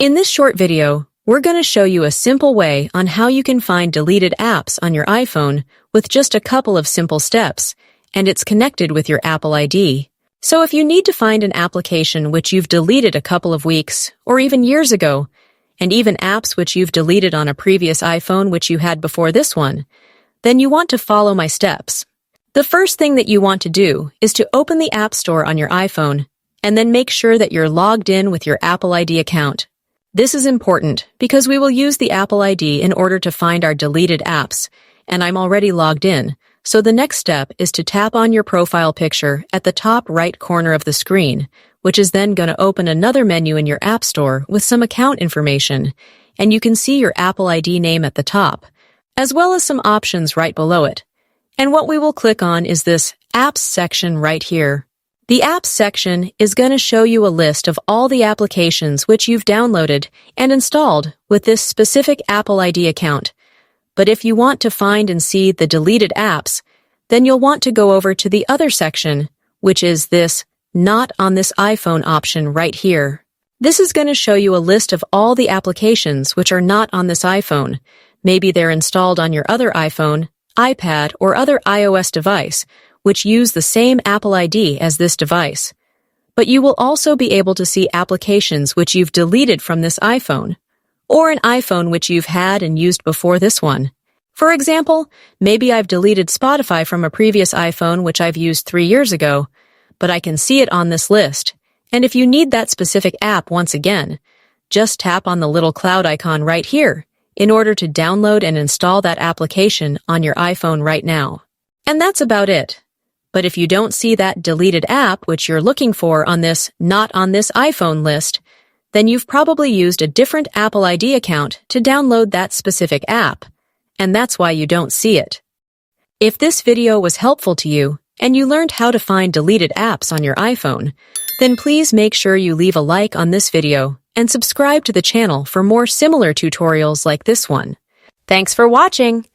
In this short video, we're going to show you a simple way on how you can find deleted apps on your iPhone with just a couple of simple steps, and it's connected with your Apple ID. So if you need to find an application which you've deleted a couple of weeks or even years ago, and even apps which you've deleted on a previous iPhone which you had before this one, then you want to follow my steps. The first thing that you want to do is to open the App Store on your iPhone and then make sure that you're logged in with your Apple ID account. This is important because we will use the Apple ID in order to find our deleted apps, and I'm already logged in, so the next step is to tap on your profile picture at the top right corner of the screen, which is then going to open another menu in your App Store with some account information, and you can see your Apple ID name at the top, as well as some options right below it. And what we will click on is this Apps section right here. The Apps section is going to show you a list of all the applications which you've downloaded and installed with this specific Apple ID account. But if you want to find and see the deleted apps, then you'll want to go over to the other section, which is this Not on this iPhone option right here. This is going to show you a list of all the applications which are not on this iPhone. Maybe they're installed on your other iPhone, iPad, or other iOS device, which use the same Apple ID as this device. But you will also be able to see applications which you've deleted from this iPhone, or an iPhone which you've had and used before this one. For example, maybe I've deleted Spotify from a previous iPhone which I've used 3 years ago, but I can see it on this list. And if you need that specific app once again, just tap on the little cloud icon right here in order to download and install that application on your iPhone right now. And that's about it. But if you don't see that deleted app which you're looking for on this Not on this iPhone list, then you've probably used a different Apple ID account to download that specific app, and that's why you don't see it. If this video was helpful to you and you learned how to find deleted apps on your iPhone, then please make sure you leave a like on this video and subscribe to the channel for more similar tutorials like this one. Thanks for watching!